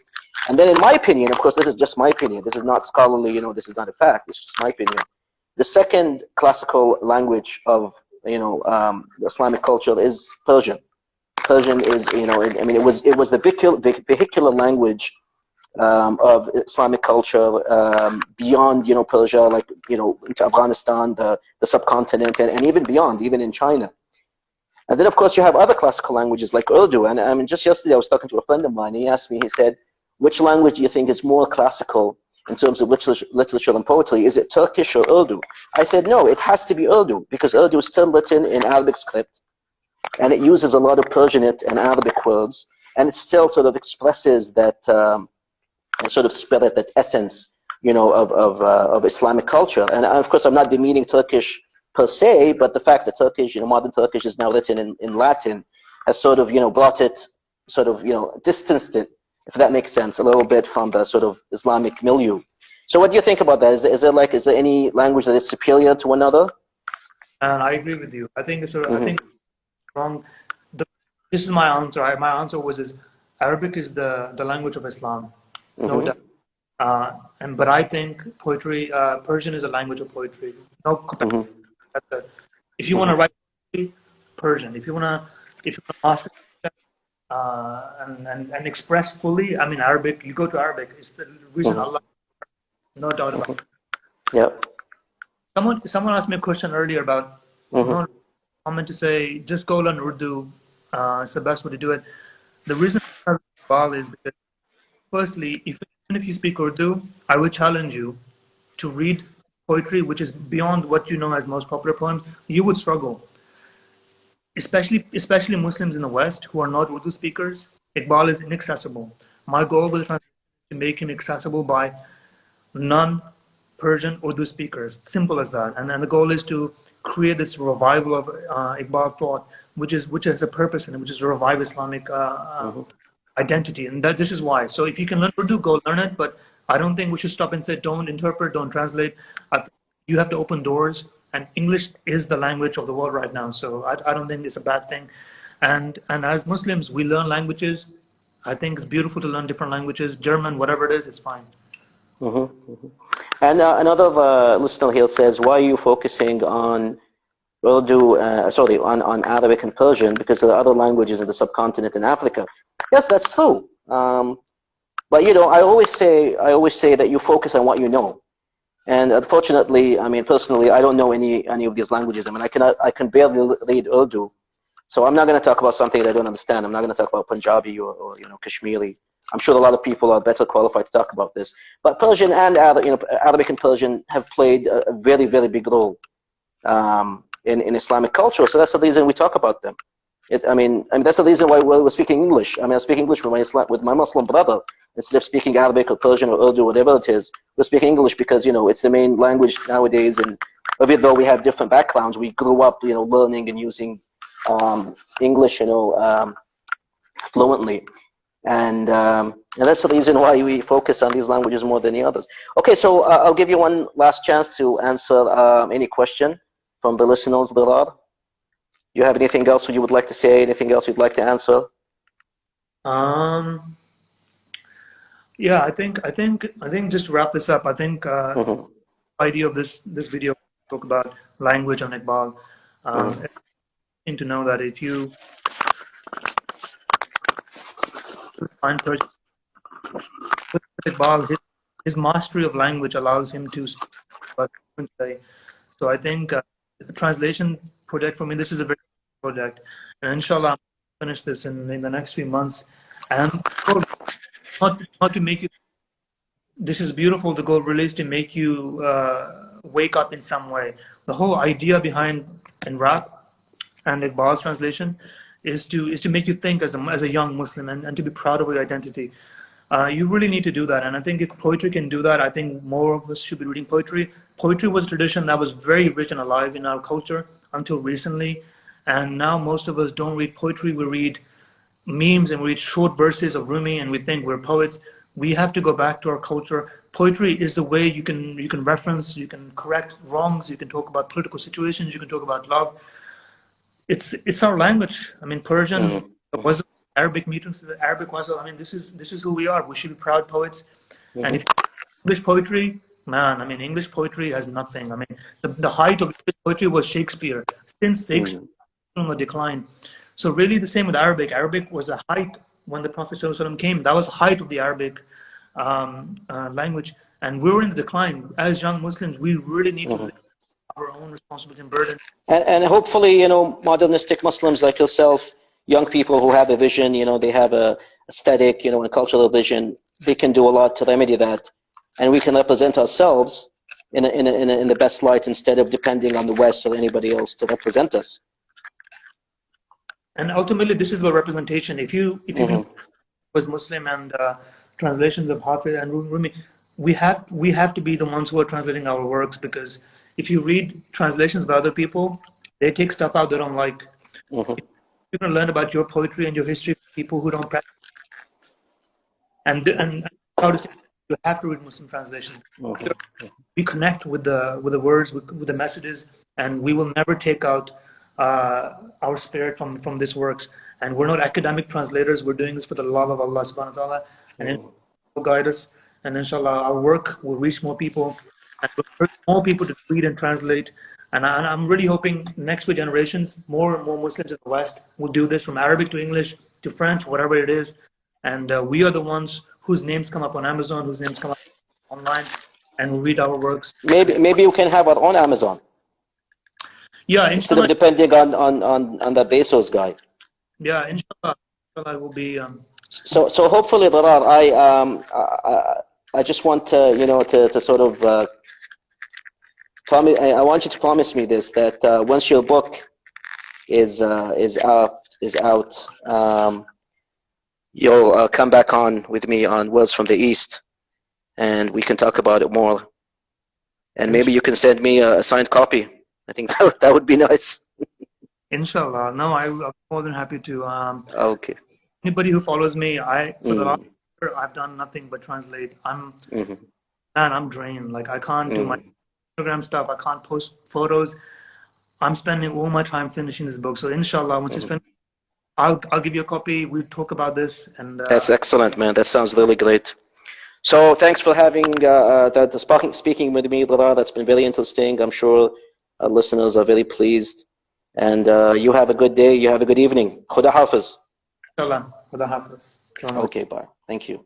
And then, in my opinion, of course, this is just my opinion. This is not scholarly. This is not a fact. It's just my opinion. The second classical language of the Islamic culture is Persian. Persian is it was the vehicular language of Islamic culture beyond Persia, like into Afghanistan, the subcontinent, and even beyond, even in China. And then, of course, you have other classical languages like Urdu. And I mean, just yesterday I was talking to a friend of mine. He asked me, he said, which language do you think is more classical in terms of literature and poetry? Is it Turkish or Urdu? I said, no, it has to be Urdu, because Urdu is still written in Arabic script, and it uses a lot of Persianate and Arabic words, and it still sort of expresses that sort of spirit, that essence, of Islamic culture. And of course, I'm not demeaning Turkish per se, but the fact that Turkish, modern Turkish is now written in Latin has sort of, brought it, sort of, distanced it, if that makes sense, a little bit from the sort of Islamic milieu. So what do you think about that? Is there any language that is superior to another? And I agree with you. I think so. I think wrong. This is my answer. My answer was Arabic is the language of Islam, no doubt. But I think poetry, Persian is a language of poetry. No comparison. If you want to write Persian, if you want to master and express fully, I mean, Arabic, you go to Arabic. It's the reason Allah, no doubt about it. Yep. Someone asked me a question earlier about comment to say just go learn Urdu. It's the best way to do it. The reason Iqbal is because, firstly, even if you speak Urdu, I would challenge you to read poetry which is beyond what you know as most popular poems. You would struggle, especially Muslims in the West who are not Urdu speakers. Iqbal is inaccessible. My goal was to make him accessible by non-Persian Urdu speakers. Simple as that. And the goal is to create this revival of Iqbal thought, which has a purpose in it, which is to revive Islamic identity. And this is why. So if you can learn Urdu, go learn it. But I don't think we should stop and say, don't interpret, don't translate. You have to open doors. And English is the language of the world right now. So I don't think it's a bad thing. And as Muslims, we learn languages. I think it's beautiful to learn different languages. German, whatever it is, it's fine. And another listener here says, why are you focusing on Urdu, on Arabic and Persian, because there are other languages in the subcontinent in Africa? Yes, that's true. But I always say that you focus on what you know. And unfortunately, I mean, personally, I don't know any of these languages. I mean, I can barely read Urdu. So I'm not going to talk about something that I don't understand. I'm not going to talk about Punjabi or Kashmiri. I'm sure a lot of people are better qualified to talk about this. But Persian and Arabic and Persian have played a very, very big role in Islamic culture. So that's the reason we talk about them. I mean, that's the reason why we're speaking English. I mean, I speak English with my Muslim brother instead of speaking Arabic or Persian or Urdu, whatever it is. We're speaking English because it's the main language nowadays. And even though we have different backgrounds, we grew up, learning and using English, fluently. And that's the reason why we focus on these languages more than the others. Okay, so I'll give you one last chance to answer any question from the listeners, Zirrar. You have anything else you would like to say? Anything else you'd like to answer? Yeah, I think just to wrap this up, I think idea of this video talk about language on Iqbal. It's to know that if you find Iqbal, his mastery of language allows him to speak today. So I think the translation project for me, this is a very project, and inshallah I'll finish this in the next few months. And not to make you, this is beautiful, the goal really is to make you wake up in some way. The whole idea behind rap and Iqbal's translation is to make you think as a young Muslim and to be proud of your identity. You really need to do that, and I think if poetry can do that, I think more of us should be reading poetry. Poetry was a tradition that was very rich and alive in our culture until recently, and now most of us don't read poetry. We read memes and we read short verses of Rumi, and we think we're poets. We have to go back to our culture. Poetry is the way you can reference, you can correct wrongs, you can talk about political situations, you can talk about love. It's our language. I mean, Persian was Arabic meetings, the Arabic was. I mean, this is who we are. We should be proud poets. And if English poetry, man, I mean, English poetry has nothing. I mean, the height of English poetry was Shakespeare. Since Shakespeare on the decline. So really the same with Arabic. Arabic was a height when the Prophet ﷺ came. That was the height of the Arabic language. And we were in the decline. As young Muslims, we really need to live our own responsibility and burden. And hopefully, modernistic Muslims like yourself, young people who have a vision, they have a aesthetic, and a cultural vision, they can do a lot to remedy that. And we can represent ourselves in the best light instead of depending on the West or anybody else to represent us. And ultimately, this is about representation. If you was Muslim and translations of Hafiz and Rumi, we have to be the ones who are translating our works, because if you read translations by other people, they take stuff out they don't like. You're going to learn about your poetry and your history from people who don't practice. And how to say, you have to read Muslim translations. We connect with the words, with the messages, and we will never take out our spirit from these works. And we're not academic translators. We're doing this for the love of Allah subhanahu wa ta'ala, and it will guide us. And inshallah, our work will reach more people, and we'll urge more people to read and translate. And I'm really hoping next few generations, more and more Muslims in the West will do this, from Arabic to English to French, whatever it is. And we are the ones whose names come up on Amazon, whose names come up online, and we'll read our works. Maybe you can have our own Amazon. Yeah, instead of depending on the Bezos guy. Yeah, inshallah, it will be. So hopefully, Zirrar, I just want to sort of promise. I want you to promise me this, that once your book is out, you'll come back on with me on Words from the East, and we can talk about it more. And maybe you can send me a signed copy. I think that would be nice. Inshallah. No, I'm more than happy to. Okay. Anybody who follows me, for the last year, I've done nothing but translate. I'm drained. Like, I can't do my Instagram stuff. I can't post photos. I'm spending all my time finishing this book. So inshallah, once it's finished, I'll give you a copy. We'll talk about this. And that's excellent, man. That sounds really great. So thanks for having speaking with me, Zirrar. That's been very interesting. I'm sure our listeners are very pleased. And you have a good day. You have a good evening. Khuda Hafiz. Inshallah. Khuda Hafiz. Okay, bye. Thank you.